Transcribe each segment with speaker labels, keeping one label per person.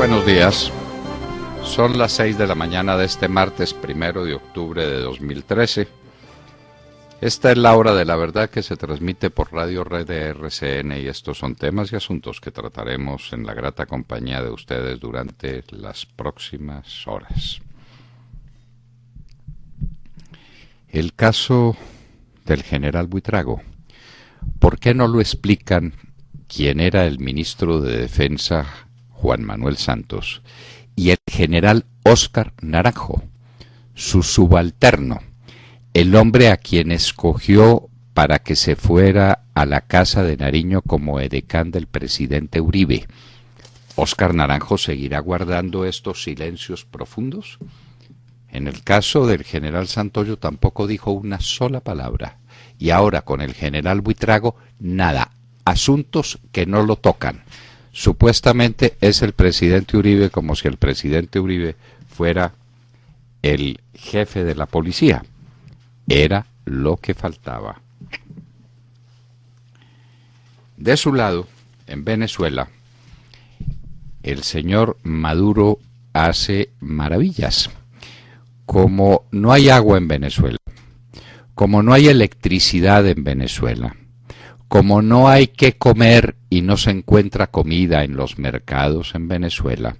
Speaker 1: buenos días. Son las 6 de la mañana de este martes 1 de octubre de 2013. Esta es la hora de la verdad que se transmite por Radio Red de RCN y estos son temas y asuntos que trataremos en la grata compañía de ustedes durante las próximas horas. El caso del general Buitrago. ¿Por qué no lo explican quién era el ministro de Defensa Juan Manuel Santos y el general Óscar Naranjo, su subalterno, el hombre a quien escogió para que se fuera a la casa de Nariño como edecán del presidente Uribe? ¿Óscar Naranjo seguirá guardando estos silencios profundos? En el caso del general Santoyo tampoco dijo una sola palabra. Y ahora con el general Buitrago, nada. Asuntos que no lo tocan. Supuestamente es el presidente Uribe, como si el presidente Uribe fuera el jefe de la policía. Era lo que faltaba. De su lado, en Venezuela, el señor Maduro hace maravillas. Como no hay agua en Venezuela, como no hay electricidad en Venezuela, como no hay que comer y no se encuentra comida en los mercados en Venezuela,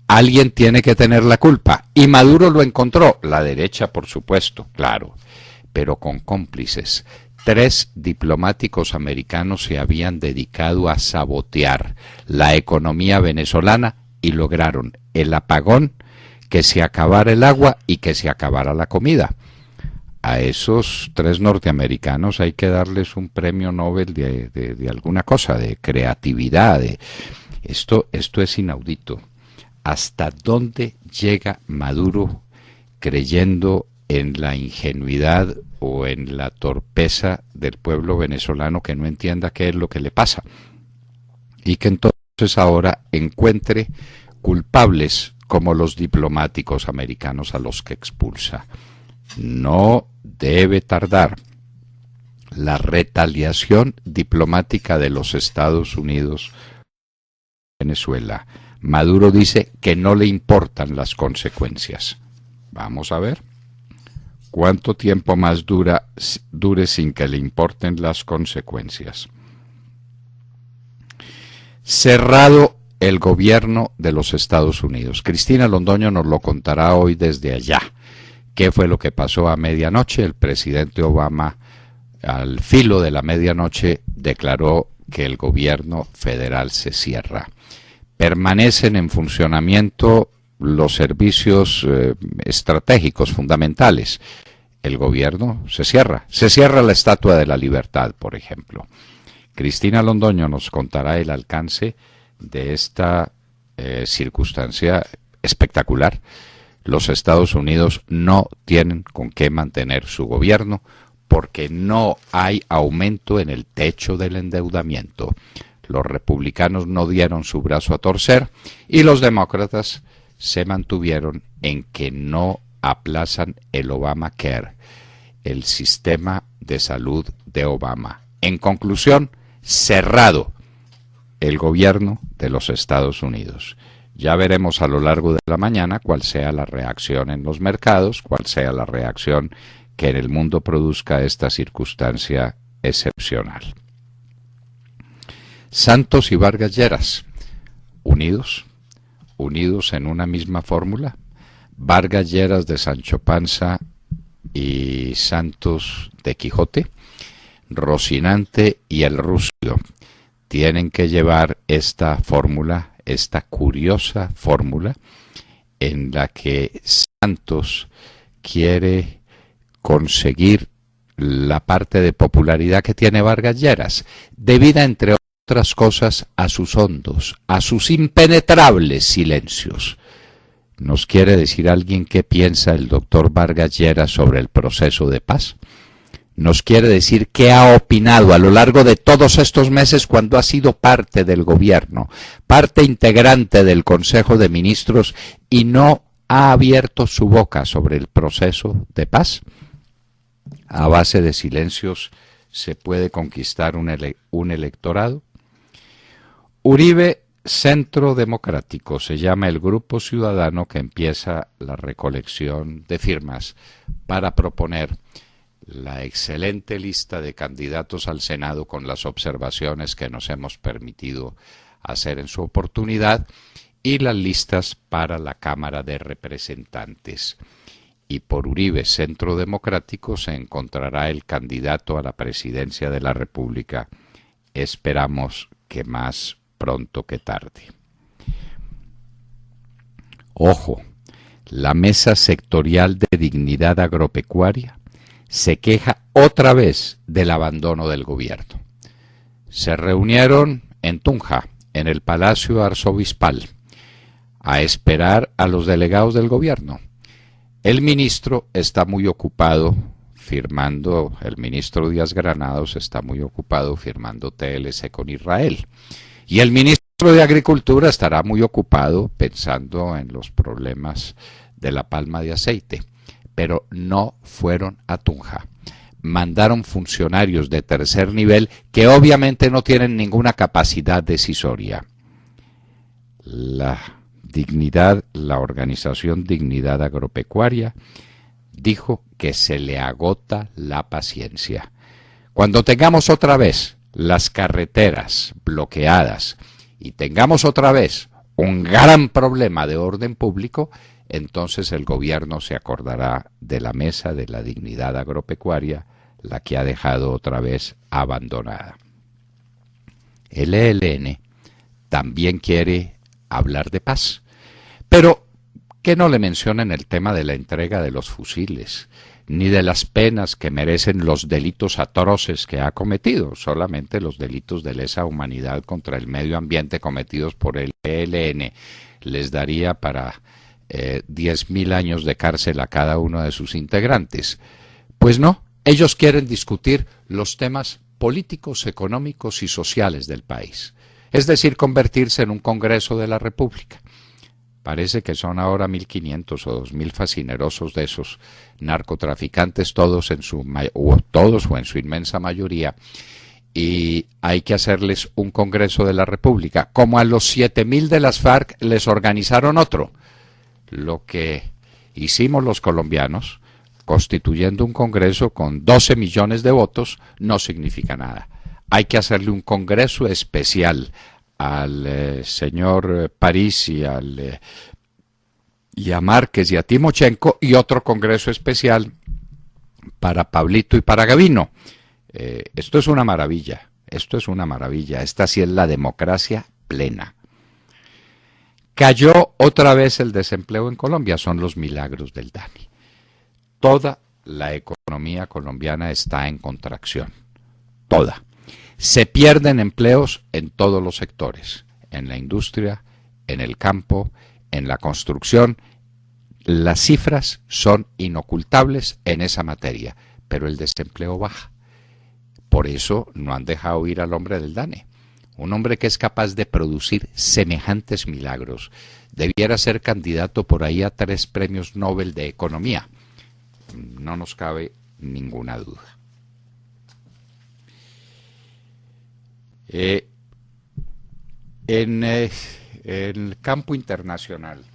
Speaker 1: alguien tiene que tener la culpa. Y Maduro lo encontró, la derecha por supuesto, claro, pero con cómplices. 3 diplomáticos americanos se habían dedicado a sabotear la economía venezolana y lograron el apagón, que se acabara el agua y que se acabara la comida. A esos 3 norteamericanos hay que darles un premio Nobel de alguna cosa, de creatividad. Esto es inaudito. ¿Hasta dónde llega Maduro creyendo en la ingenuidad o en la torpeza del pueblo venezolano que no entienda qué es lo que le pasa? Y que entonces ahora encuentre culpables como los diplomáticos americanos a los que expulsa. No debe tardar. La retaliación diplomática de los Estados Unidos en Venezuela. Maduro dice que no le importan las consecuencias. Vamos a ver cuánto tiempo más dure sin que le importen las consecuencias. Cerrado el gobierno de los Estados Unidos. Cristina Londoño nos lo contará hoy desde allá. ¿Qué fue lo que pasó a medianoche? El presidente Obama, al filo de la medianoche, declaró que el gobierno federal se cierra. Permanecen en funcionamiento los servicios estratégicos fundamentales. El gobierno se cierra. Se cierra la Estatua de la Libertad, por ejemplo. Cristina Londoño nos contará el alcance de esta circunstancia espectacular. Los Estados Unidos no tienen con qué mantener su gobierno porque no hay aumento en el techo del endeudamiento. Los republicanos no dieron su brazo a torcer y los demócratas se mantuvieron en que no aplazan el Obamacare, el sistema de salud de Obama. En conclusión, cerrado el gobierno de los Estados Unidos. Ya veremos a lo largo de la mañana cuál sea la reacción en los mercados, cuál sea la reacción que en el mundo produzca esta circunstancia excepcional. Santos y Vargas Lleras, unidos en una misma fórmula. Vargas Lleras de Sancho Panza y Santos de Quijote. Rocinante y el Rucio tienen que llevar esta fórmula, esta curiosa fórmula en la que Santos quiere conseguir la parte de popularidad que tiene Vargas Lleras, debida entre otras cosas a sus hondos, a sus impenetrables silencios. ¿Nos quiere decir alguien qué piensa el doctor Vargas Lleras sobre el proceso de paz? ¿Nos quiere decir qué ha opinado a lo largo de todos estos meses cuando ha sido parte del gobierno, parte integrante del Consejo de Ministros y no ha abierto su boca sobre el proceso de paz? A base de silencios se puede conquistar un electorado. Uribe Centro Democrático se llama el grupo ciudadano que empieza la recolección de firmas para proponer la excelente lista de candidatos al Senado con las observaciones que nos hemos permitido hacer en su oportunidad y las listas para la Cámara de Representantes. Y por Uribe Centro Democrático se encontrará el candidato a la presidencia de la República. Esperamos que más pronto que tarde. Ojo, la Mesa Sectorial de Dignidad Agropecuaria se queja otra vez del abandono del gobierno. Se reunieron en Tunja, en el Palacio Arzobispal, a esperar a los delegados del gobierno. El ministro está muy ocupado firmando, el ministro Díaz Granados está muy ocupado firmando TLC con Israel. Y el ministro de Agricultura estará muy ocupado pensando en los problemas de la palma de aceite. Pero no fueron a Tunja. Mandaron funcionarios de tercer nivel que obviamente no tienen ninguna capacidad decisoria. La organización Dignidad Agropecuaria dijo que se le agota la paciencia. Cuando tengamos otra vez las carreteras bloqueadas y tengamos otra vez un gran problema de orden público, entonces el gobierno se acordará de la Mesa de la Dignidad Agropecuaria, la que ha dejado otra vez abandonada. El ELN también quiere hablar de paz, pero que no le mencionen el tema de la entrega de los fusiles, ni de las penas que merecen los delitos atroces que ha cometido, solamente los delitos de lesa humanidad contra el medio ambiente cometidos por el ELN les daría para 10.000 años de cárcel a cada uno de sus integrantes. Pues no, ellos quieren discutir los temas políticos, económicos y sociales del país, es decir, convertirse en un Congreso de la República. Parece que son ahora 1.500 o 2.000 fascinerosos de esos narcotraficantes, todos o en su inmensa mayoría, y hay que hacerles un Congreso de la República, como a los 7.000 de las FARC les organizaron otro. Lo que hicimos los colombianos, constituyendo un Congreso con 12 millones de votos, no significa nada. Hay que hacerle un Congreso especial al señor París y a Márquez y a Timochenko, y otro Congreso especial para Pablito y para Gavino. Esto es una maravilla, esta sí es la democracia plena. Cayó otra vez el desempleo en Colombia, son los milagros del Dani. Toda la economía colombiana está en contracción, toda. Se pierden empleos en todos los sectores, en la industria, en el campo, en la construcción. Las cifras son inocultables en esa materia, pero el desempleo baja. Por eso no han dejado ir al hombre del DANE. Un hombre que es capaz de producir semejantes milagros debiera ser candidato por ahí a 3 premios Nobel de Economía. No nos cabe ninguna duda. En el campo internacional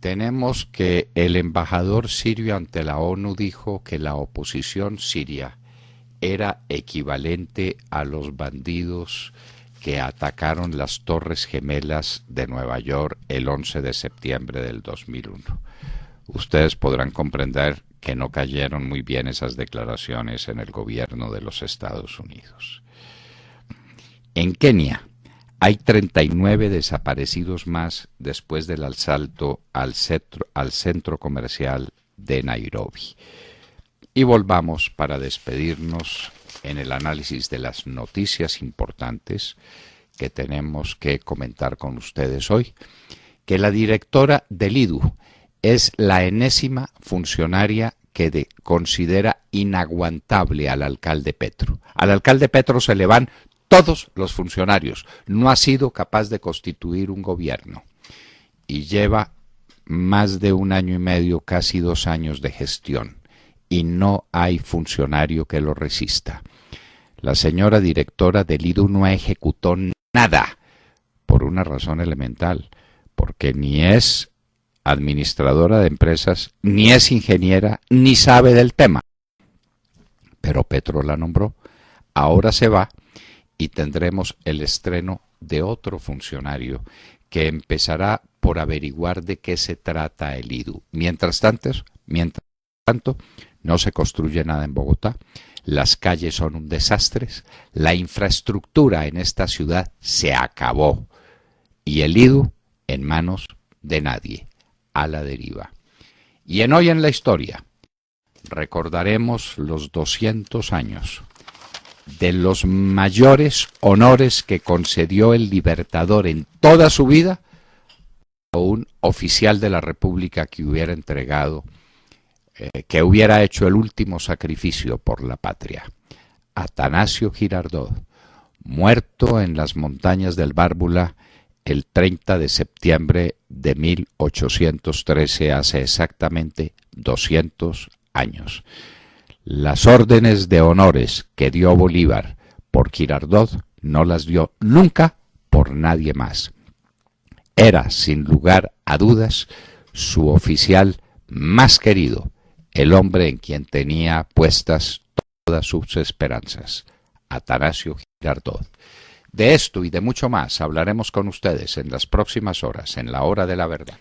Speaker 1: tenemos que el embajador sirio ante la ONU dijo que la oposición siria era equivalente a los bandidos que atacaron las Torres Gemelas de Nueva York el 11 de septiembre del 2001. Ustedes podrán comprender que no cayeron muy bien esas declaraciones en el gobierno de los Estados Unidos. En Kenia hay 39 desaparecidos más después del asalto al centro comercial de Nairobi. Y volvamos para despedirnos en el análisis de las noticias importantes que tenemos que comentar con ustedes hoy, que la directora del IDU es la enésima funcionaria que considera inaguantable al alcalde Petro. Al alcalde Petro se le van todos los funcionarios. No ha sido capaz de constituir un gobierno y lleva más de 1 año y medio, casi 2 años de gestión, y no hay funcionario que lo resista. La señora directora del IDU no ejecutó nada nada, por una razón elemental, porque ni es administradora de empresas, ni es ingeniera, ni sabe del tema. Pero Petro la nombró, ahora se va y tendremos el estreno de otro funcionario que empezará por averiguar de qué se trata el IDU. Mientras tanto, no se construye nada en Bogotá, las calles son un desastre, la infraestructura en esta ciudad se acabó y el IDU en manos de nadie, a la deriva. Y en Hoy en la Historia recordaremos los 200 años de los mayores honores que concedió el Libertador en toda su vida a un oficial de la República que hubiera entregado, que hubiera hecho el último sacrificio por la patria. Atanasio Girardot, muerto en las montañas del Bárbula el 30 de septiembre de 1813, hace exactamente 200 años. Las órdenes de honores que dio Bolívar por Girardot no las dio nunca por nadie más. Era, sin lugar a dudas, su oficial más querido, el hombre en quien tenía puestas todas sus esperanzas, Atanasio Girardot. De esto y de mucho más hablaremos con ustedes en las próximas horas, en la Hora de la Verdad.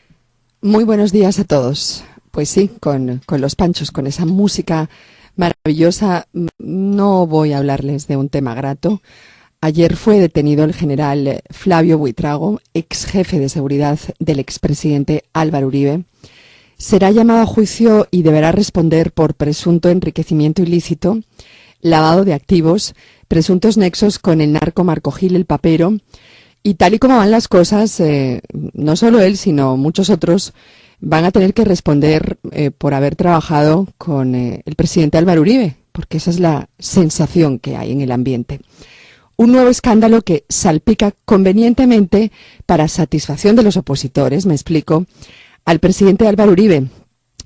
Speaker 2: Muy buenos días a todos. Pues sí, con los Panchos, con esa música maravillosa, no voy a hablarles de un tema grato. Ayer fue detenido el general Flavio Buitrago, ex jefe de seguridad del expresidente Álvaro Uribe. Será llamado a juicio y deberá responder por presunto enriquecimiento ilícito, lavado de activos, presuntos nexos con el narco Marco Gil el Papero. Y tal y como van las cosas, no solo él, sino muchos otros van a tener que responder por haber trabajado con el presidente Álvaro Uribe, porque esa es la sensación que hay en el ambiente. Un nuevo escándalo que salpica convenientemente, para satisfacción de los opositores, me explico, al presidente Álvaro Uribe,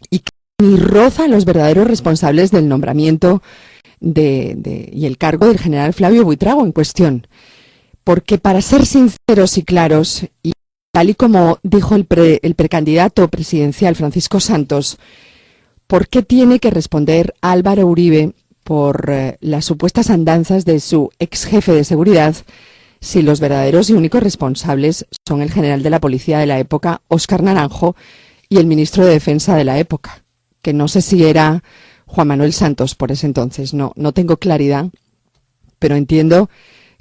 Speaker 2: y que ni roza a los verdaderos responsables del nombramiento y el cargo del general Flavio Buitrago en cuestión. Porque, para ser sinceros y claros, y tal y como dijo el precandidato presidencial Francisco Santos, ¿por qué tiene que responder Álvaro Uribe por las supuestas andanzas de su ex jefe de seguridad, si los verdaderos y únicos responsables son el general de la policía de la época, Óscar Naranjo, y el ministro de Defensa de la época, que no sé si era Juan Manuel Santos por ese entonces, no tengo claridad, pero entiendo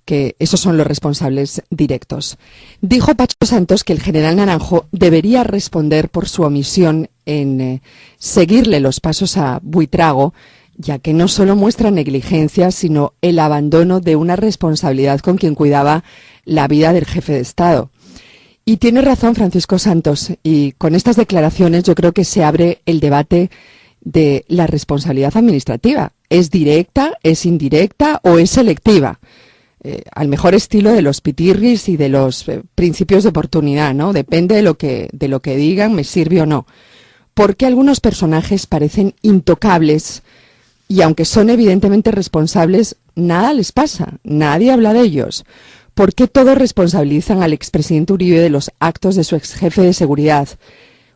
Speaker 2: que esos son los responsables directos. Dijo Pacho Santos que el general Naranjo debería responder por su omisión en seguirle los pasos a Buitrago, ya que no solo muestra negligencia, sino el abandono de una responsabilidad con quien cuidaba la vida del jefe de Estado. Y tiene razón Francisco Santos, y con estas declaraciones yo creo que se abre el debate de la responsabilidad administrativa. ¿Es directa, es indirecta o es selectiva? Al mejor estilo de los pitirris y de los principios de oportunidad, ¿no? Depende de lo que digan, me sirve o no. Porque algunos personajes parecen intocables y, aunque son evidentemente responsables, nada les pasa, nadie habla de ellos. ¿Por qué todos responsabilizan al expresidente Uribe de los actos de su ex jefe de seguridad,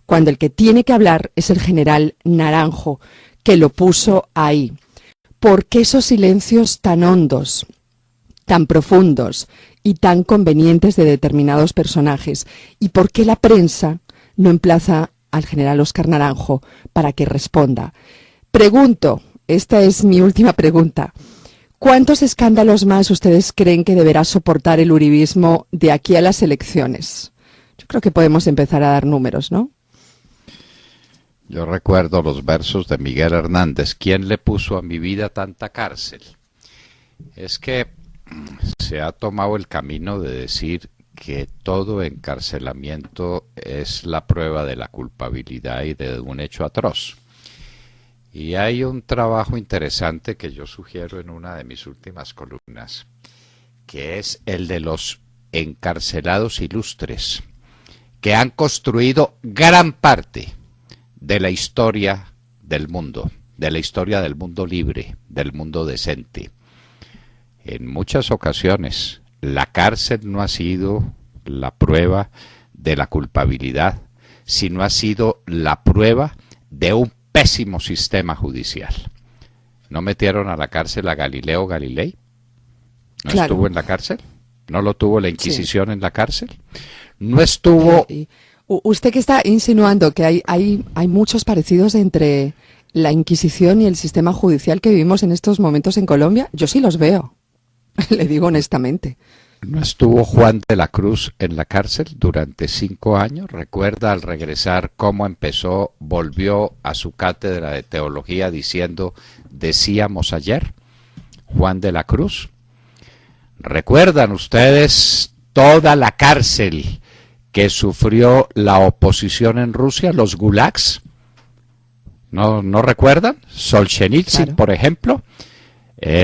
Speaker 2: cuando el que tiene que hablar es el general Naranjo, que lo puso ahí? ¿Por qué esos silencios tan hondos, tan profundos y tan convenientes de determinados personajes? ¿Y por qué la prensa no emplaza al general Óscar Naranjo para que responda? Pregunto, esta es mi última pregunta, ¿cuántos escándalos más ustedes creen que deberá soportar el uribismo de aquí a las elecciones? Yo creo que podemos empezar a dar números, ¿no?
Speaker 1: Yo recuerdo los versos de Miguel Hernández: ¿quién le puso a mi vida tanta cárcel? Es que se ha tomado el camino de decir que todo encarcelamiento es la prueba de la culpabilidad y de un hecho atroz. Y hay un trabajo interesante que yo sugiero en una de mis últimas columnas, que es el de los encarcelados ilustres, que han construido gran parte de la historia del mundo libre, del mundo decente. En muchas ocasiones la cárcel no ha sido la prueba de la culpabilidad, sino ha sido la prueba de un pésimo sistema judicial. ¿No metieron a la cárcel a Galileo Galilei? ¿No
Speaker 2: Claro.
Speaker 1: estuvo en la cárcel? ¿No lo tuvo la Inquisición
Speaker 2: Sí.
Speaker 1: en la cárcel? ¿No estuvo...
Speaker 2: Usted que está insinuando que hay muchos parecidos entre la Inquisición y el sistema judicial que vivimos en estos momentos en Colombia, yo sí los veo, le digo honestamente.
Speaker 1: ¿No estuvo Juan de la Cruz en la cárcel durante 5 años? ¿Recuerda al regresar cómo empezó, volvió a su cátedra de teología diciendo, decíamos ayer, Juan de la Cruz? ¿Recuerdan ustedes toda la cárcel que sufrió la oposición en Rusia, los gulags? ¿No recuerdan? Solzhenitsyn,
Speaker 2: Claro.
Speaker 1: por ejemplo,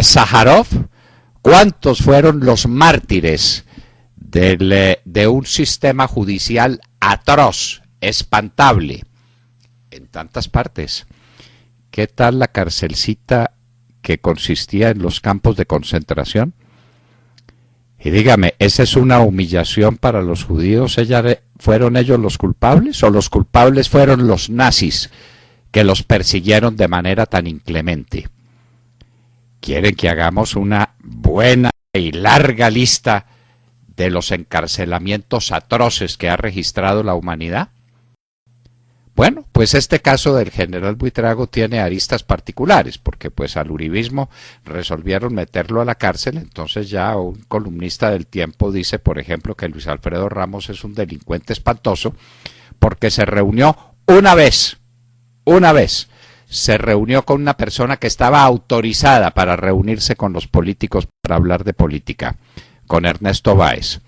Speaker 1: Sájarov. ¿Cuántos fueron los mártires de un sistema judicial atroz, espantable, en tantas partes? ¿Qué tal la carcelcita que consistía en los campos de concentración? Y dígame, ¿esa es una humillación para los judíos? ¿Fueron ellos los culpables o los culpables fueron los nazis que los persiguieron de manera tan inclemente? ¿Quieren que hagamos una buena y larga lista de los encarcelamientos atroces que ha registrado la humanidad? Bueno, pues este caso del general Buitrago tiene aristas particulares, porque pues al uribismo resolvieron meterlo a la cárcel, entonces ya un columnista del Tiempo dice, por ejemplo, que Luis Alfredo Ramos es un delincuente espantoso, porque se reunió una vez, se reunió con una persona que estaba autorizada para reunirse con los políticos para hablar de política, con Ernesto Báez,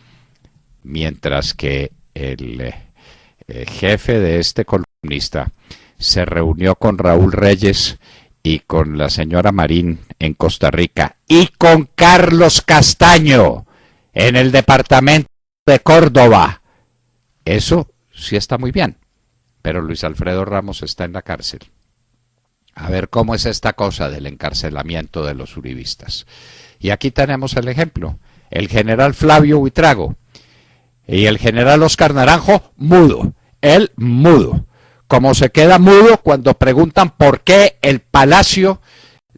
Speaker 1: mientras que el jefe de este columnista se reunió con Raúl Reyes y con la señora Marín en Costa Rica y con Carlos Castaño en el departamento de Córdoba. Eso sí está muy bien, pero Luis Alfredo Ramos está en la cárcel. A ver cómo es esta cosa del encarcelamiento de los uribistas. Y aquí tenemos el ejemplo. El general Flavio Buitrago y el general Oscar Naranjo, mudo. Él mudo. Como se queda mudo cuando preguntan por qué el Palacio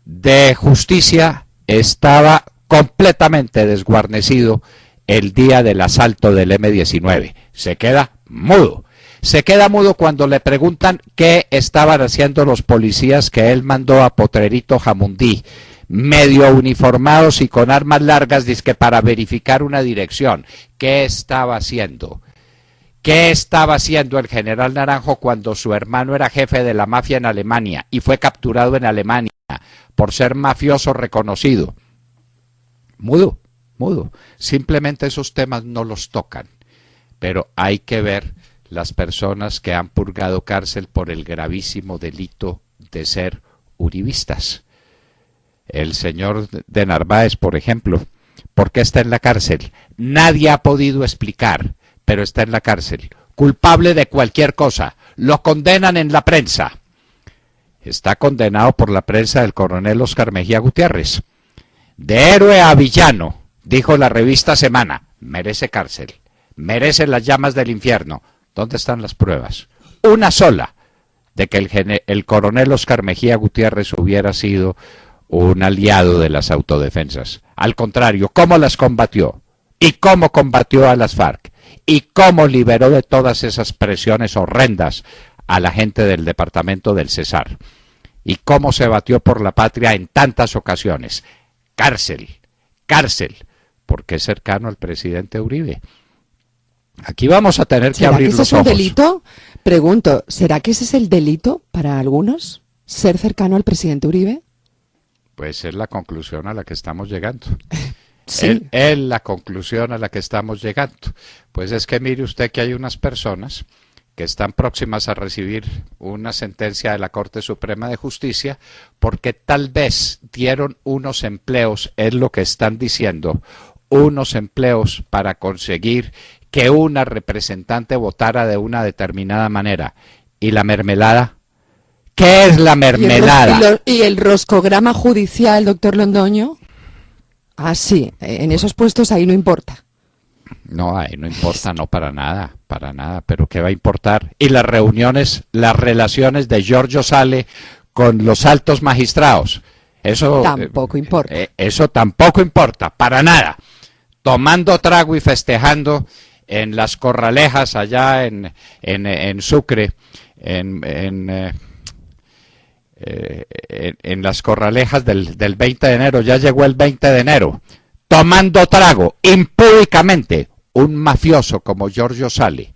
Speaker 1: de Justicia estaba completamente desguarnecido el día del asalto del M-19. Se queda mudo. Se queda mudo cuando le preguntan qué estaban haciendo los policías que él mandó a Potrerito Jamundí, medio uniformados y con armas largas, dizque para verificar una dirección. ¿Qué estaba haciendo? ¿Qué estaba haciendo el general Naranjo cuando su hermano era jefe de la mafia en Alemania y fue capturado en Alemania por ser mafioso reconocido? Mudo, mudo. Simplemente esos temas no los tocan. Pero hay que ver las personas que han purgado cárcel por el gravísimo delito de ser uribistas. El señor de Narváez, por ejemplo, ¿por qué está en la cárcel? Nadie ha podido explicar, pero está en la cárcel. Culpable de cualquier cosa. Lo condenan en la prensa. Está condenado por la prensa el coronel Oscar Mejía Gutiérrez. De héroe a villano, dijo la revista Semana. Merece cárcel. Merece las llamas del infierno. ¿Dónde están las pruebas? Una sola de que el coronel Oscar Mejía Gutiérrez hubiera sido un aliado de las autodefensas. Al contrario, ¿cómo las combatió? ¿Y cómo combatió a las FARC? ¿Y cómo liberó de todas esas presiones horrendas a la gente del departamento del Cesar? ¿Y cómo se batió por la patria en tantas ocasiones? Cárcel, cárcel, porque es cercano al presidente Uribe. Aquí vamos a tener que abrir los ojos.
Speaker 2: ¿Será que ese es un delito? Pregunto, ¿será que ese es el delito para algunos? ¿Ser cercano al presidente Uribe?
Speaker 1: Pues es la conclusión a la que estamos llegando.
Speaker 2: Sí.
Speaker 1: Es la conclusión a la que estamos llegando. Pues es que mire usted que hay unas personas que están próximas a recibir una sentencia de la Corte Suprema de Justicia porque tal vez dieron unos empleos, es lo que están diciendo, unos empleos para conseguir que una representante votara de una determinada manera. ¿Y la mermelada? ¿Qué es la mermelada?
Speaker 2: ¿Y el roscograma judicial, doctor Londoño? Ah, sí, en esos puestos ahí no importa.
Speaker 1: No, ahí no importa, no para nada, pero ¿qué va a importar? Y las reuniones, las relaciones de Giorgio Sale con los altos magistrados,
Speaker 2: Tampoco importa.
Speaker 1: eso tampoco importa, para nada. Tomando trago y festejando en las corralejas allá en Sucre, en las corralejas del 20 de enero, ya llegó el 20 de enero, tomando trago impúdicamente, un mafioso como Giorgio Sale,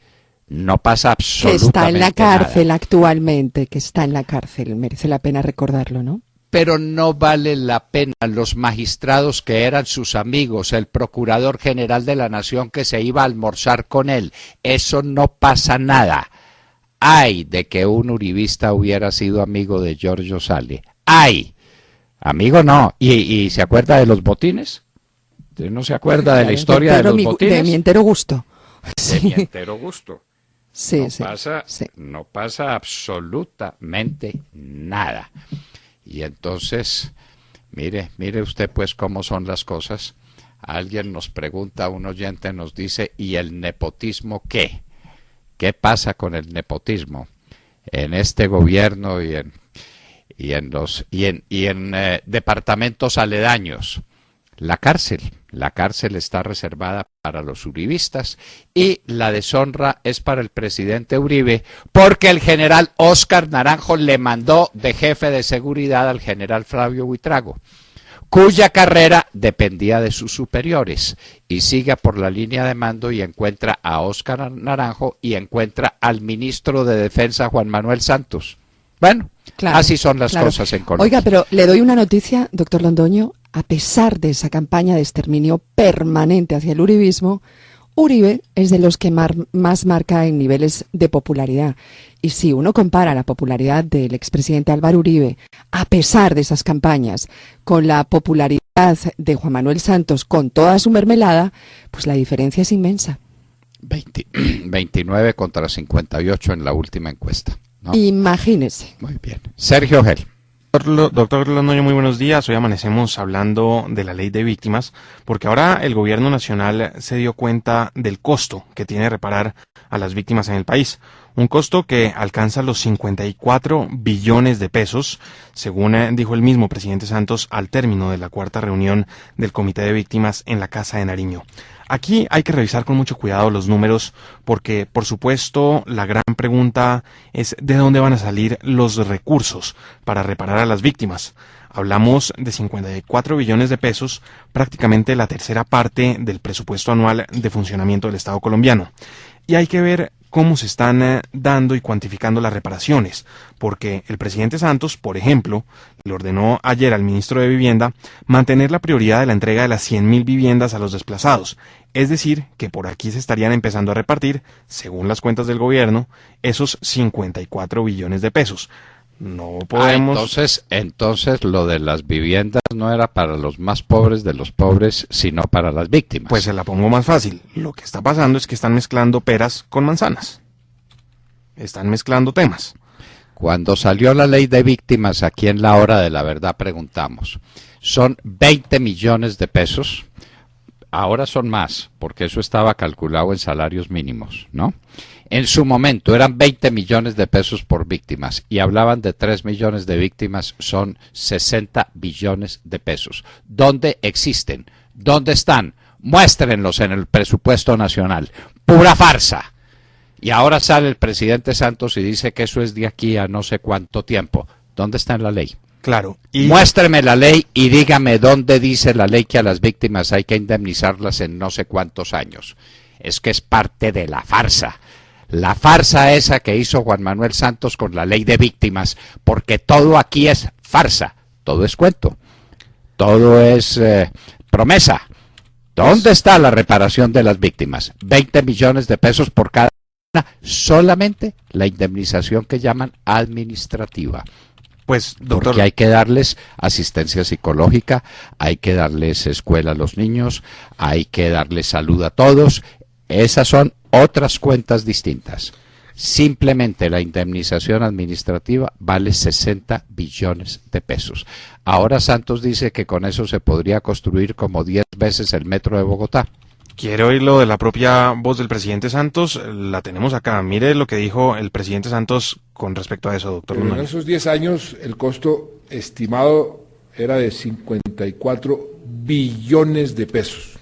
Speaker 1: no pasa absolutamente nada.
Speaker 2: Que está en la cárcel actualmente, que está en la cárcel, merece la pena recordarlo, ¿no?
Speaker 1: Pero no vale la pena. Los magistrados que eran sus amigos, el procurador general de la nación que se iba a almorzar con él, eso no pasa nada. Ay de que un uribista hubiera sido amigo de Giorgio Sale. Ay, amigo no. ¿Y se acuerda de los botines? ¿Usted no se acuerda de la historia de los botines?
Speaker 2: De mi entero gusto.
Speaker 1: De mi entero gusto.
Speaker 2: Sí,
Speaker 1: no
Speaker 2: sí,
Speaker 1: pasa,
Speaker 2: sí.
Speaker 1: no pasa absolutamente nada. Y entonces, mire usted pues cómo son las cosas. Alguien nos pregunta, un oyente nos dice, ¿y el nepotismo qué? ¿Qué pasa con el nepotismo en este gobierno y en departamentos aledaños? La cárcel está reservada para los uribistas y la deshonra es para el presidente Uribe porque el general Óscar Naranjo le mandó de jefe de seguridad al general Flavio Buitrago, cuya carrera dependía de sus superiores, y sigue por la línea de mando y encuentra a Óscar Naranjo y encuentra al ministro de Defensa Juan Manuel Santos. Bueno, claro, así son las cosas en Colombia.
Speaker 2: Oiga, pero le doy una noticia, doctor Londoño. A pesar de esa campaña de exterminio permanente hacia el uribismo, Uribe es de los que más marca en niveles de popularidad. Y si uno compara la popularidad del expresidente Álvaro Uribe, a pesar de esas campañas, con la popularidad de Juan Manuel Santos, con toda su mermelada, pues la diferencia es inmensa.
Speaker 1: 29 contra 58 en la última encuesta, ¿no?
Speaker 2: Imagínese.
Speaker 1: Muy bien. Sergio Gel.
Speaker 3: Doctor Londoño, muy buenos días. Hoy amanecemos hablando de la ley de víctimas, porque ahora el gobierno nacional se dio cuenta del costo que tiene reparar a las víctimas en el país. Un costo que alcanza los 54 billones de pesos, según dijo el mismo presidente Santos al término de la cuarta reunión del Comité de Víctimas en la Casa de Nariño. Aquí hay que revisar con mucho cuidado los números porque, por supuesto, la gran pregunta es ¿de dónde van a salir los recursos para reparar a las víctimas? Hablamos de 54 billones de pesos, prácticamente la tercera parte del presupuesto anual de funcionamiento del Estado colombiano. Y hay que ver cómo se están dando y cuantificando las reparaciones, porque el presidente Santos, por ejemplo, le ordenó ayer al ministro de Vivienda mantener la prioridad de la entrega de las 100.000 viviendas a los desplazados, es decir, que por aquí se estarían empezando a repartir, según las cuentas del gobierno, esos 54 billones de pesos. No podemos...
Speaker 1: Entonces lo de las viviendas no era para los más pobres de los pobres, sino para las víctimas.
Speaker 3: Pues se la pongo más fácil. Lo que está pasando es que están mezclando peras con manzanas. Están mezclando temas.
Speaker 1: Cuando salió la ley de víctimas, aquí en La Hora de la Verdad preguntamos, ¿son 20 millones de pesos? Ahora son más, porque eso estaba calculado en salarios mínimos, ¿no? En su momento eran 20 millones de pesos por víctimas y hablaban de 3 millones de víctimas, son 60 billones de pesos. ¿Dónde existen? ¿Dónde están? Muéstrenlos en el presupuesto nacional. Pura farsa. Y ahora sale el presidente Santos y dice que eso es de aquí a no sé cuánto tiempo. ¿Dónde está en la ley?
Speaker 3: Claro.
Speaker 1: Muéstreme la ley y dígame dónde dice la ley que a las víctimas hay que indemnizarlas en no sé cuántos años. Es que es parte de la farsa. La farsa esa que hizo Juan Manuel Santos con la ley de víctimas, porque todo aquí es farsa, todo es cuento, todo es promesa. ¿Dónde está la reparación de las víctimas? 20 millones de pesos por cada una, solamente la indemnización que llaman administrativa.
Speaker 3: Pues, doctor,
Speaker 1: porque hay que darles asistencia psicológica, hay que darles escuela a los niños, hay que darles salud a todos. Esas son otras cuentas distintas. Simplemente la indemnización administrativa vale 60 billones de pesos. Ahora Santos dice que con eso se podría construir como 10 veces el metro de Bogotá.
Speaker 3: Quiero oírlo de la propia voz del presidente Santos. La tenemos acá. Mire lo que dijo el presidente Santos con respecto a eso, doctor
Speaker 4: Pero en
Speaker 3: Londoño.
Speaker 4: esos 10 años el costo estimado era de 54 billones de pesos.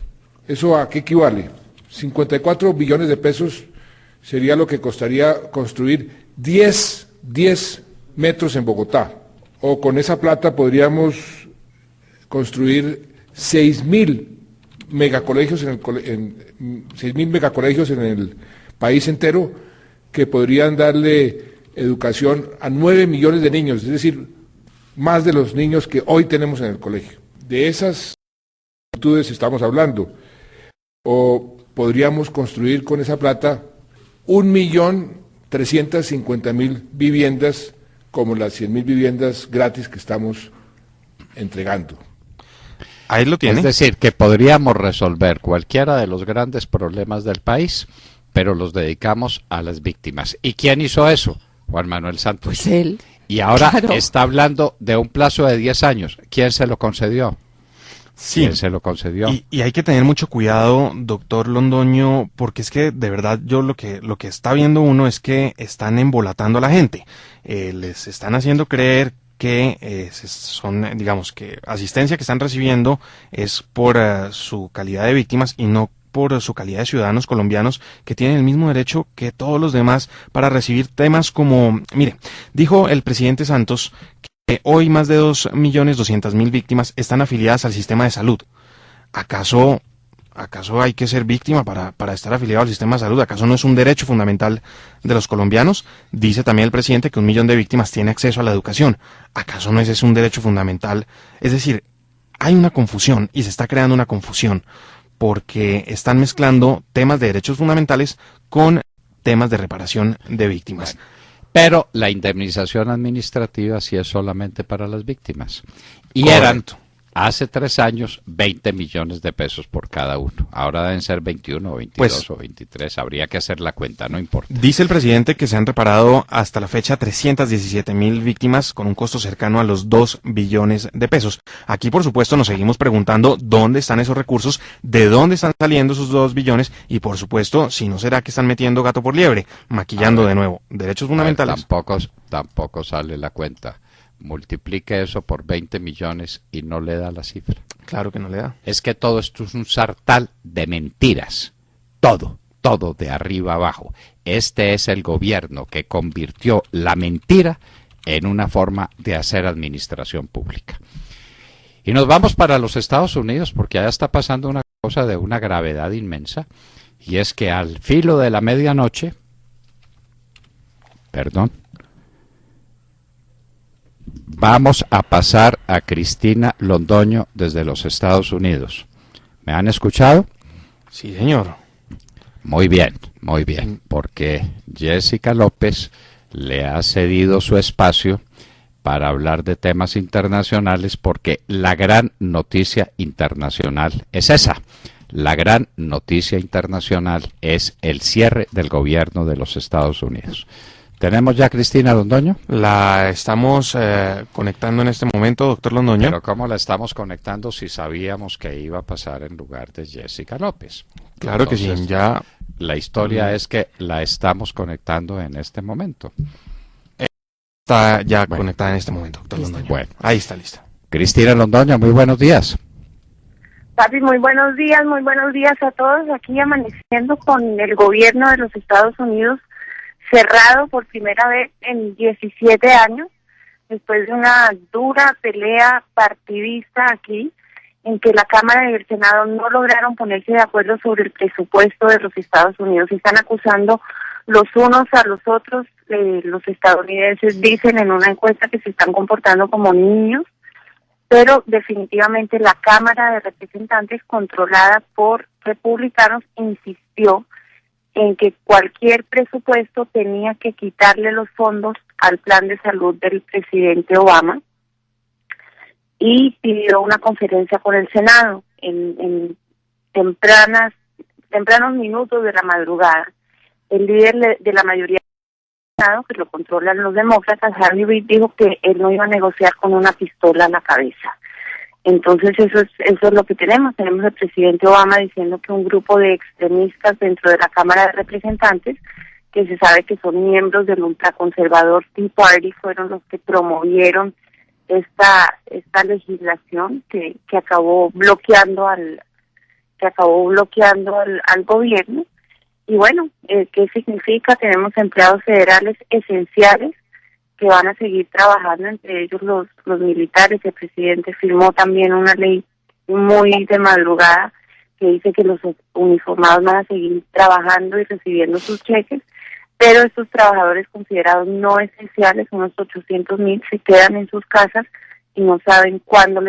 Speaker 4: ¿Eso a qué equivale? 54 billones de pesos sería lo que costaría construir 10 metros en Bogotá. O con esa plata podríamos construir 6.000 megacolegios en el 6.000 megacolegios en el país entero, que podrían darle educación a 9 millones de niños, es decir, más de los niños que hoy tenemos en el colegio. De esas actitudes estamos hablando. O podríamos construir con esa plata 1.350.000 viviendas, como las 100.000 viviendas gratis que estamos entregando.
Speaker 3: Ahí lo tiene.
Speaker 1: Es decir, que podríamos resolver cualquiera de los grandes problemas del país, pero los dedicamos a las víctimas. ¿Y quién hizo eso? Juan Manuel Santos.
Speaker 2: Pues él.
Speaker 1: Y ahora
Speaker 2: Claro.
Speaker 1: está hablando de un plazo de 10 años. ¿Quién se lo concedió?
Speaker 3: Sí.
Speaker 1: ¿Quién se lo concedió?
Speaker 3: Y hay que tener mucho cuidado, doctor Londoño, porque es que de verdad yo lo que está viendo uno es que están embolatando a la gente. Les están haciendo creer que son, digamos, que asistencia que están recibiendo es por su calidad de víctimas y no por su calidad de ciudadanos colombianos que tienen el mismo derecho que todos los demás para recibir temas como, mire, dijo el presidente Santos que hoy más de 2.200.000 víctimas están afiliadas al sistema de salud. ¿Acaso hay que ser víctima para estar afiliado al sistema de salud? ¿Acaso no es un derecho fundamental de los colombianos? Dice también el presidente que 1 millón de víctimas tiene acceso a la educación. ¿Acaso no ese es un derecho fundamental? Es decir, hay una confusión y se está creando una confusión porque están mezclando temas de derechos fundamentales con temas de reparación de víctimas.
Speaker 1: Pero la indemnización administrativa sí es solamente para las víctimas. Y
Speaker 3: Correcto.
Speaker 1: eran, hace 3 años, 20 millones de pesos por cada uno. Ahora deben ser 21 o 22
Speaker 3: Pues,
Speaker 1: o 23. Habría que hacer la cuenta, no importa.
Speaker 3: Dice el presidente que se han reparado hasta la fecha 317.000 víctimas con un costo cercano a los 2 billones de pesos. Aquí, por supuesto, nos seguimos preguntando dónde están esos recursos, de dónde están saliendo esos 2 billones y, por supuesto, si no será que están metiendo gato por liebre, maquillando de nuevo derechos fundamentales.
Speaker 1: Tampoco sale la cuenta. Multiplique eso por 20 millones y no le da la cifra.
Speaker 3: Claro que no le da.
Speaker 1: Es que todo esto es un sartal de mentiras. Todo de arriba abajo. Este es el gobierno que convirtió la mentira en una forma de hacer administración pública. Y nos vamos para los Estados Unidos porque allá está pasando una cosa de una gravedad inmensa, y es que al filo de la medianoche, vamos a pasar a Cristina Londoño desde los Estados Unidos. ¿Me han escuchado?
Speaker 3: Sí, señor.
Speaker 1: Muy bien, porque Jessica López le ha cedido su espacio para hablar de temas internacionales, porque la gran noticia internacional es esa. La gran noticia internacional es el cierre del gobierno de los Estados Unidos. ¿Tenemos ya a Cristina Londoño?
Speaker 3: La estamos conectando en este momento, doctor Londoño.
Speaker 1: Pero ¿cómo la estamos conectando si sabíamos que iba a pasar en lugar de Jessica López?
Speaker 3: Claro
Speaker 1: Entonces,
Speaker 3: que sí, ya
Speaker 1: la historia es que la estamos conectando en este momento.
Speaker 3: está ya conectada en este momento, doctor Londoño.
Speaker 1: Bueno.
Speaker 3: Ahí está lista.
Speaker 1: Cristina Londoño, muy buenos días.
Speaker 5: Papi, muy buenos días a todos. Aquí amaneciendo con el gobierno de los Estados Unidos cerrado por primera vez en 17 años, después de una dura pelea partidista aquí, en que la Cámara y el Senado no lograron ponerse de acuerdo sobre el presupuesto de los Estados Unidos. Están acusando los unos a los otros. Los estadounidenses dicen en una encuesta que se están comportando como niños, pero definitivamente la Cámara de Representantes, controlada por republicanos, insistió en que cualquier presupuesto tenía que quitarle los fondos al plan de salud del presidente Obama, y pidió una conferencia con el Senado en tempranos minutos de la madrugada. El líder de la mayoría Senado, que lo controlan los demócratas, Harry Reid dijo que él no iba a negociar con una pistola en la cabeza. Entonces eso es lo que tenemos. Tenemos al presidente Obama diciendo que un grupo de extremistas dentro de la Cámara de Representantes, que se sabe que son miembros del ultraconservador Tea Party, fueron los que promovieron esta legislación que acabó bloqueando al gobierno. Y bueno, ¿qué significa? Tenemos empleados federales esenciales que van a seguir trabajando, entre ellos los militares. El presidente firmó también una ley muy de madrugada que dice que los uniformados van a seguir trabajando y recibiendo sus cheques, pero estos trabajadores considerados no esenciales, unos 800,000, se quedan en sus casas y no saben cuándo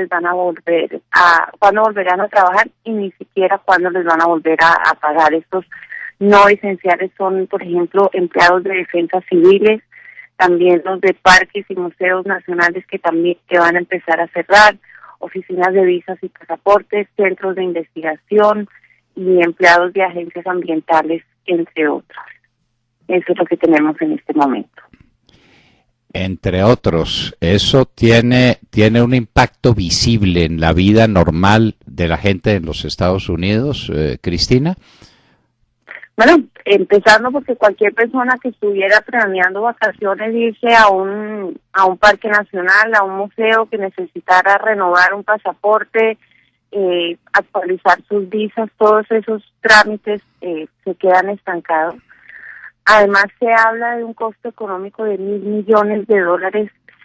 Speaker 5: cuándo volverán a trabajar y ni siquiera cuándo les van a volver a pagar. Estos no esenciales son, por ejemplo, empleados de defensa civiles, también los de parques y museos nacionales que van a empezar a cerrar, oficinas de visas y pasaportes, centros de investigación y empleados de agencias ambientales, entre otros. Eso es lo que tenemos en este momento.
Speaker 1: Entre otros, ¿eso tiene un impacto visible en la vida normal de la gente en los Estados Unidos, Cristina?
Speaker 5: Bueno, empezando porque cualquier persona que estuviera planeando vacaciones, irse a un parque nacional, a un museo, que necesitara renovar un pasaporte, actualizar sus visas, todos esos trámites se quedan estancados. Además, se habla de un costo económico de $1,000 millones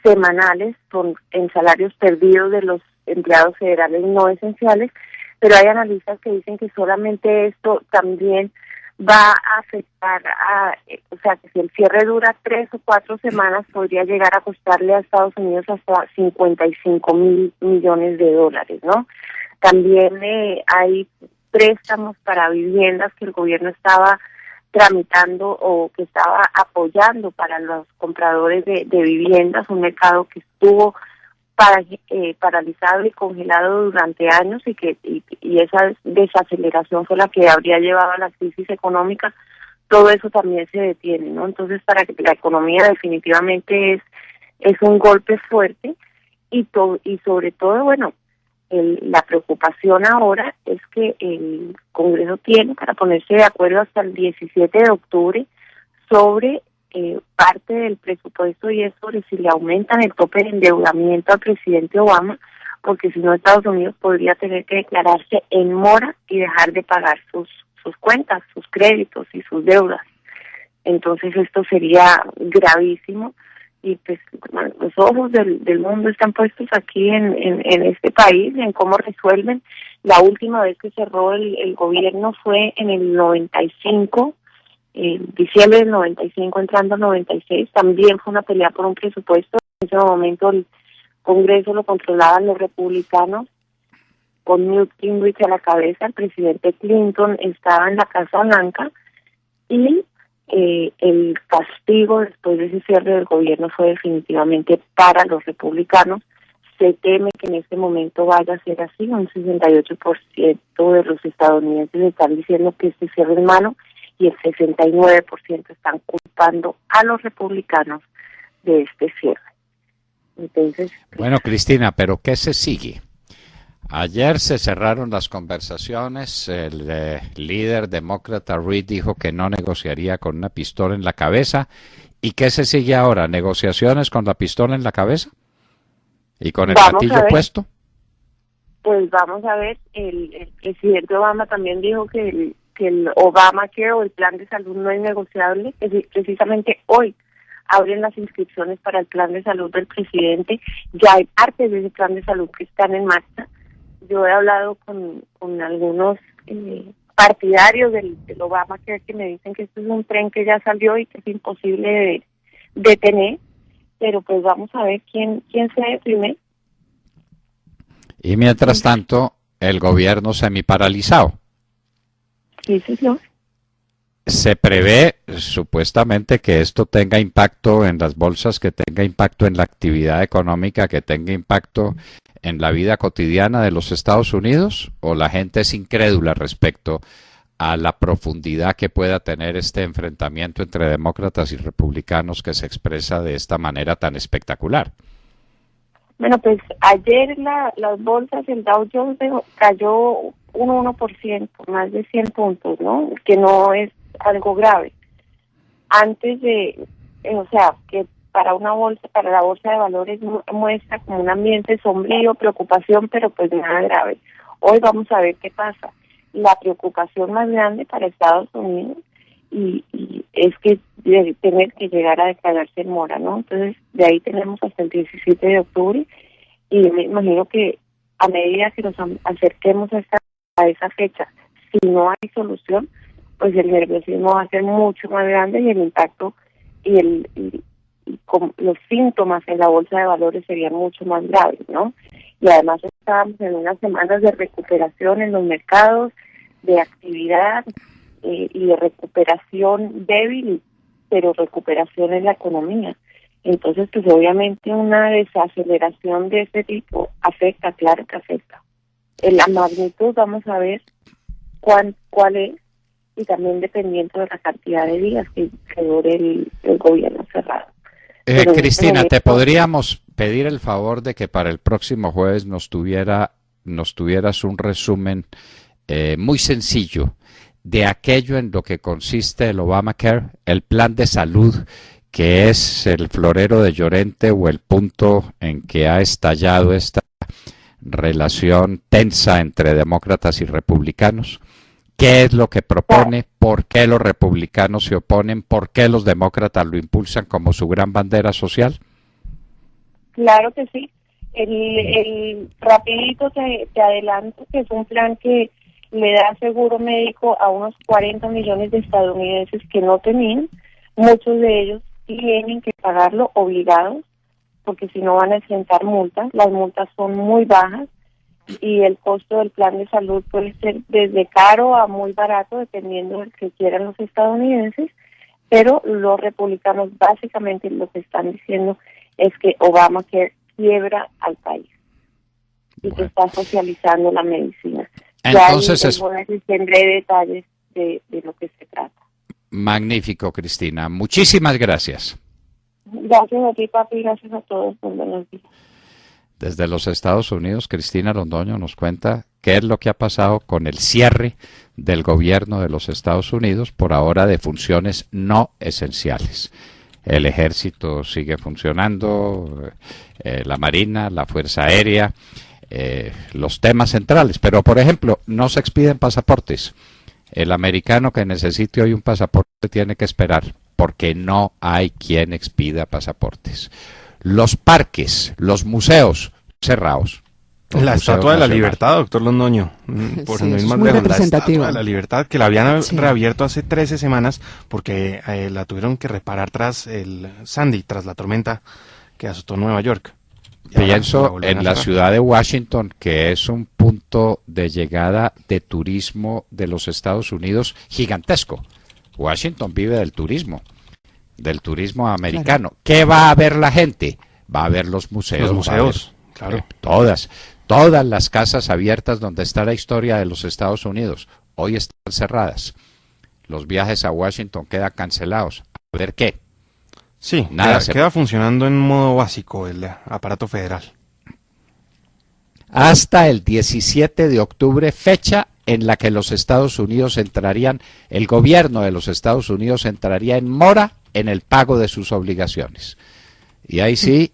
Speaker 5: semanales en salarios perdidos de los empleados federales no esenciales, pero hay analistas que dicen que solamente esto también va a afectar o sea, que si el cierre dura 3 o 4 semanas, podría llegar a costarle a Estados Unidos hasta $55,000 millones, ¿no? También hay préstamos para viviendas que el gobierno estaba tramitando o que estaba apoyando para los compradores de viviendas, un mercado que estuvo paralizado y congelado durante años y esa desaceleración fue la que habría llevado a la crisis económica. Todo eso también se detiene, ¿no? Entonces, para que la economía definitivamente es un golpe fuerte y sobre todo, bueno, la preocupación ahora es que el Congreso tiene para ponerse de acuerdo hasta el 17 de octubre sobre parte del presupuesto, y es sobre si le aumentan el tope de endeudamiento al presidente Obama, porque si no Estados Unidos podría tener que declararse en mora y dejar de pagar sus cuentas, sus créditos y sus deudas. Entonces esto sería gravísimo y pues bueno, los ojos del mundo están puestos aquí en este país, en cómo resuelven. La última vez que cerró el gobierno fue en el 95, diciembre del 95, entrando al 96, también fue una pelea por un presupuesto. En ese momento el Congreso lo controlaban los republicanos, con Newt Gingrich a la cabeza. El presidente Clinton estaba en la Casa Blanca y el castigo después de ese cierre del gobierno fue definitivamente para los republicanos. Se teme que en este momento vaya a ser así. Un 68% de los estadounidenses están diciendo que este cierre es malo y el 69% están culpando a los republicanos de este cierre. Entonces,
Speaker 1: bueno, Cristina, ¿pero qué se sigue? Ayer se cerraron las conversaciones, el líder demócrata Reid dijo que no negociaría con una pistola en la cabeza. ¿Y qué se sigue ahora? ¿Negociaciones con la pistola en la cabeza? ¿Y con el gatillo puesto?
Speaker 5: Pues vamos a ver, el presidente Obama también dijo que el Obamacare o el plan de salud no es negociable, que precisamente hoy abren las inscripciones para el plan de salud del presidente. Ya hay partes de ese plan de salud que están en marcha. Yo he hablado con algunos partidarios del Obamacare que me dicen que esto es un tren que ya salió y que es imposible de detener, pero pues vamos a ver quién se deprime.
Speaker 1: Y mientras tanto, el gobierno semiparalizado.
Speaker 5: Sí, señor.
Speaker 1: Se prevé supuestamente que esto tenga impacto en las bolsas, que tenga impacto en la actividad económica, que tenga impacto en la vida cotidiana de los Estados Unidos, o la gente es incrédula respecto a la profundidad que pueda tener este enfrentamiento entre demócratas y republicanos que se expresa de esta manera tan espectacular?
Speaker 5: Bueno, pues ayer las bolsas, el Dow Jones cayó un 1%, más de 100 puntos, ¿no? Que no es algo grave. Antes de, o sea, que para una bolsa, para la bolsa de valores muestra como un ambiente sombrío, preocupación, pero pues nada grave. Hoy vamos a ver qué pasa. La preocupación más grande para Estados Unidos y es que de tener que llegar a declararse en mora, ¿no? Entonces, de ahí tenemos hasta el 17 de octubre y me imagino que a medida que nos acerquemos a esa fecha, si no hay solución, pues el nerviosismo va a ser mucho más grande y el impacto y los síntomas en la bolsa de valores serían mucho más graves, ¿no? Y además estábamos en unas semanas de recuperación en los mercados, de actividad y de recuperación débil, pero recuperación en la economía. Entonces, pues obviamente una desaceleración de este tipo afecta, claro que afecta. En la magnitud vamos a ver cuál es, y también dependiendo de la cantidad de días que dure el gobierno cerrado.
Speaker 1: Cristina, ¿te podríamos pedir el favor de que para el próximo jueves nos tuvieras un resumen muy sencillo de aquello en lo que consiste el Obamacare, el plan de salud, que es el florero de Llorente o el punto en que ha estallado esta relación tensa entre demócratas y republicanos? ¿Qué es lo que propone? ¿Por qué los republicanos se oponen? ¿Por qué los demócratas lo impulsan como su gran bandera social?
Speaker 5: Claro que sí. El rapidito te adelanto que es un plan que le da seguro médico a unos 40 millones de estadounidenses que no tenían. Muchos de ellos tienen que pagarlo obligados, porque si no van a enfrentar multas. Las multas son muy bajas y el costo del plan de salud puede ser desde caro a muy barato, dependiendo del que quieran los estadounidenses, pero los republicanos básicamente lo que están diciendo es que Obamacare quiebra al país y que está socializando la medicina.
Speaker 1: Entonces
Speaker 5: tendré detalles de lo que se trata.
Speaker 1: Magnífico, Cristina. Muchísimas gracias.
Speaker 5: Gracias a ti, papi, gracias a todos. Buenos días.
Speaker 1: Desde los Estados Unidos, Cristina Londoño nos cuenta qué es lo que ha pasado con el cierre del gobierno de los Estados Unidos por ahora de funciones no esenciales. El ejército sigue funcionando, la Marina, la Fuerza Aérea, los temas centrales, pero por ejemplo, no se expiden pasaportes. El americano que necesite hoy un pasaporte tiene que esperar, porque no hay quien expida pasaportes. Los parques, los museos cerrados.
Speaker 3: La Estatua de la Libertad, doctor Londoño, por
Speaker 2: sí,
Speaker 3: no ir más
Speaker 2: muy
Speaker 3: lejos,
Speaker 2: representativo.
Speaker 3: La Estatua de la Libertad, que la habían
Speaker 2: Sí.
Speaker 3: reabierto hace 13 semanas porque la tuvieron que reparar tras el Sandy, tras la tormenta que azotó Nueva York. Y ahora
Speaker 1: Pienso
Speaker 3: volvieron a
Speaker 1: en la
Speaker 3: cerrar.
Speaker 1: ciudad de Washington, que es un punto de llegada de turismo de los Estados Unidos gigantesco. Washington vive del turismo americano. Claro. ¿Qué va a ver la gente? Va a ver los museos.
Speaker 3: Los museos, claro.
Speaker 1: Todas las casas abiertas donde está la historia de los Estados Unidos, hoy están cerradas. Los viajes a Washington quedan cancelados. A ver qué.
Speaker 3: Sí,
Speaker 1: Nada
Speaker 3: queda funcionando en modo básico el aparato federal.
Speaker 1: Hasta el 17 de octubre, fecha en la que los Estados Unidos el gobierno de los Estados Unidos entraría en mora en el pago de sus obligaciones. Y ahí sí,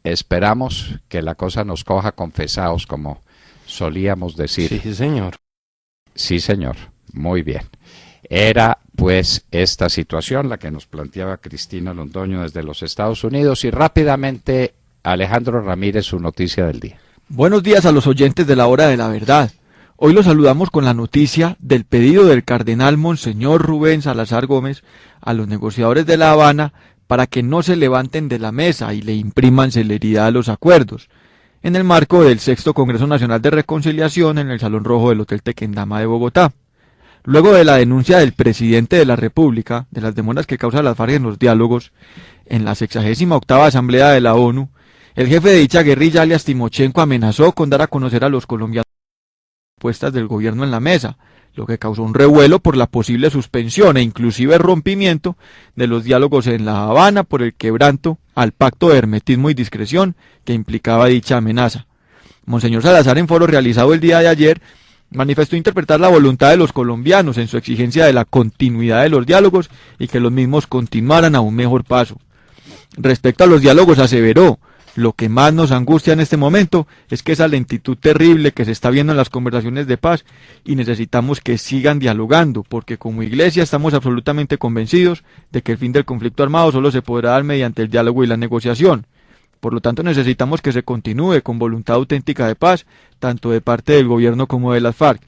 Speaker 1: esperamos que la cosa nos coja confesados, como solíamos decir.
Speaker 3: Sí, señor.
Speaker 1: Sí, señor. Muy bien. Era pues esta situación la que nos planteaba Cristina Londoño desde los Estados Unidos, y rápidamente Alejandro Ramírez, su noticia del día.
Speaker 6: Buenos días a los oyentes de la Hora de la Verdad. Hoy los saludamos con la noticia del pedido del cardenal Monseñor Rubén Salazar Gómez a los negociadores de La Habana para que no se levanten de la mesa y le impriman celeridad a los acuerdos, en el marco del 6º Congreso Nacional de Reconciliación en el Salón Rojo del Hotel Tequendama de Bogotá. Luego de la denuncia del presidente de la República de las demoras que causa las FARC en los diálogos, en la 68ª Asamblea de la ONU, el jefe de dicha guerrilla, alias Timochenko, amenazó con dar a conocer a los colombianos propuestas del gobierno en la mesa, lo que causó un revuelo por la posible suspensión e inclusive rompimiento de los diálogos en La Habana por el quebranto al pacto de hermetismo y discreción que implicaba dicha amenaza. Monseñor Salazar, en foro realizado el día de ayer, manifestó interpretar la voluntad de los colombianos en su exigencia de la continuidad de los diálogos y que los mismos continuaran a un mejor paso. Respecto a los diálogos, aseveró: lo que más nos angustia en este momento es que esa lentitud terrible que se está viendo en las conversaciones de paz, y necesitamos que sigan dialogando, porque como Iglesia estamos absolutamente convencidos de que el fin del conflicto armado solo se podrá dar mediante el diálogo y la negociación. Por lo tanto, necesitamos que se continúe con voluntad auténtica de paz, tanto de parte del gobierno como de las FARC.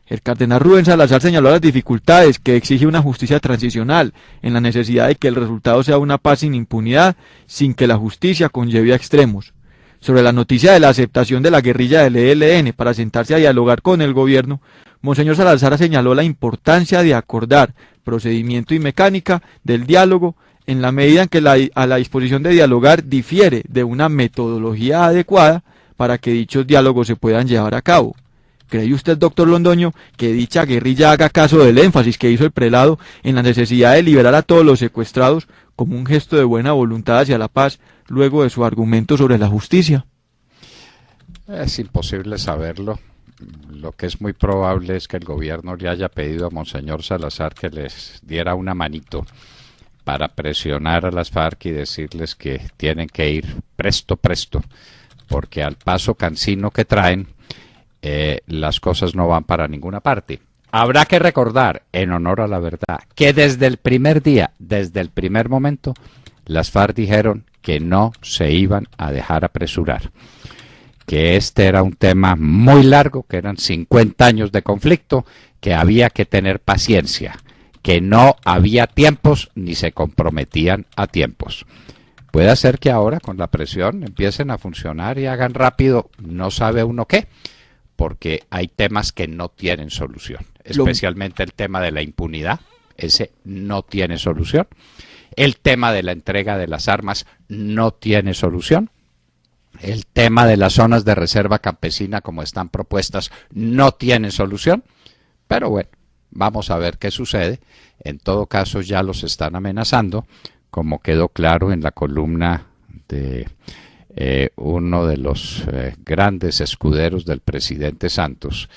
Speaker 6: El cardenal Rubén Salazar señaló las dificultades que exige una justicia transicional, en la necesidad de que el resultado sea una paz sin impunidad, sin que la justicia conlleve a extremos. Sobre la noticia de la aceptación de la guerrilla del ELN para sentarse a dialogar con el gobierno, Monseñor Salazar señaló la importancia de acordar procedimiento y mecánica del diálogo en la medida en que a la disposición de dialogar difiere de una metodología adecuada para que dichos diálogos se puedan llevar a cabo. ¿Cree usted, doctor Londoño, que dicha guerrilla haga caso del énfasis que hizo el prelado en la necesidad de liberar a todos los secuestrados como un gesto de buena voluntad hacia la paz, luego de su argumento sobre la justicia?
Speaker 1: Es imposible saberlo. Lo que es muy probable es que el gobierno le haya pedido a Monseñor Salazar que les diera una manito para presionar a las FARC y decirles que tienen que ir presto, porque al paso cansino que traen, las cosas no van para ninguna parte. Habrá que recordar, en honor a la verdad, que desde el primer día, desde el primer momento, las FARC dijeron que no se iban a dejar apresurar, que este era un tema muy largo, que eran 50 años de conflicto, que había que tener paciencia, que no había tiempos ni se comprometían a tiempos. Puede ser que ahora con la presión empiecen a funcionar y hagan rápido, no sabe uno qué, porque hay temas que no tienen solución, especialmente el tema de la impunidad, ese no tiene solución. El tema de la entrega de las armas no tiene solución. El tema de las zonas de reserva campesina como están propuestas no tiene solución. Pero bueno, vamos a ver qué sucede. En todo caso ya los están amenazando, como quedó claro en la columna de uno de los grandes escuderos del presidente Santos,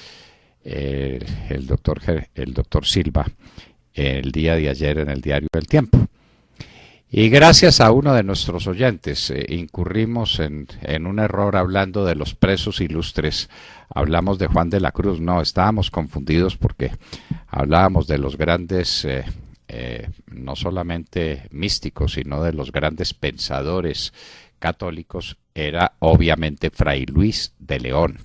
Speaker 1: el doctor Silva, el día de ayer en el diario El Tiempo. Y gracias a uno de nuestros oyentes incurrimos en un error hablando de los presos ilustres. Hablamos de Juan de la Cruz, no, estábamos confundidos porque hablábamos de los grandes, no solamente místicos, sino de los grandes pensadores católicos. Era obviamente Fray Luis de León.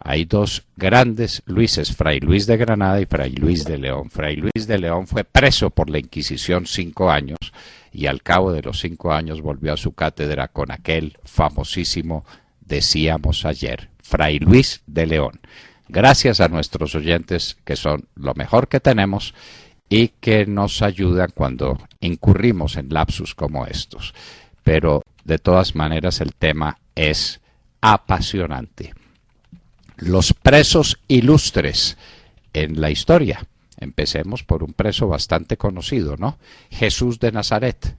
Speaker 1: Hay dos grandes Luises, Fray Luis de Granada y Fray Luis de León. Fray Luis de León fue preso por la Inquisición 5 años y al cabo de los 5 años volvió a su cátedra con aquel famosísimo "decíamos ayer", Fray Luis de León. Gracias a nuestros oyentes, que son lo mejor que tenemos y que nos ayudan cuando incurrimos en lapsus como estos. Pero de todas maneras el tema es apasionante. Los presos ilustres en la historia. Empecemos por un preso bastante conocido, ¿no? Jesús de Nazaret.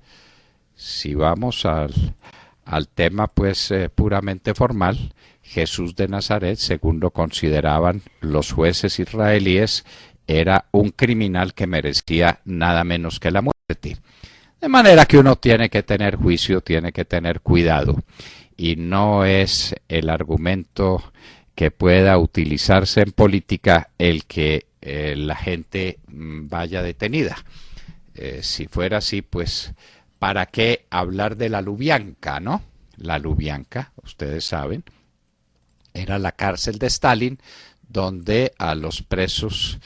Speaker 1: Si vamos al tema pues puramente formal, Jesús de Nazaret, según lo consideraban los jueces israelíes, era un criminal que merecía nada menos que la muerte. De manera que uno tiene que tener juicio, tiene que tener cuidado. Y no es el argumento que pueda utilizarse en política el que la gente vaya detenida. Si fuera así, pues, ¿para qué hablar de la Lubyanka, no? La Lubyanka, ustedes saben, era la cárcel de Stalin, donde a los presos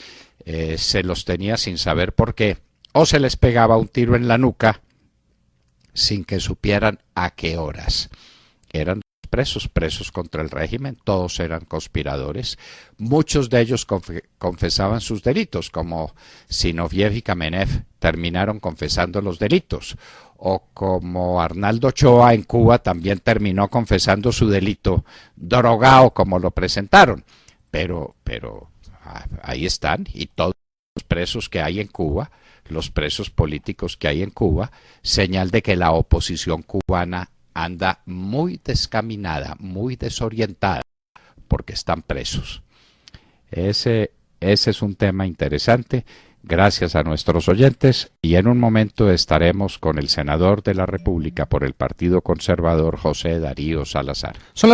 Speaker 1: se los tenía sin saber por qué, o se les pegaba un tiro en la nuca sin que supieran a qué horas. Eran presos contra el régimen, todos eran conspiradores, muchos de ellos confesaban sus delitos, como Zinoviev y Kamenev terminaron confesando los delitos, o como Arnaldo Ochoa en Cuba también terminó confesando su delito, drogado como lo presentaron, pero ahí están, y todos los presos que hay en Cuba, los presos políticos que hay en Cuba, señal de que la oposición cubana anda muy descaminada, muy desorientada, porque están presos. Ese es un tema interesante. Gracias a nuestros oyentes, y en un momento estaremos con el senador de la República por el Partido Conservador, José Darío Salazar.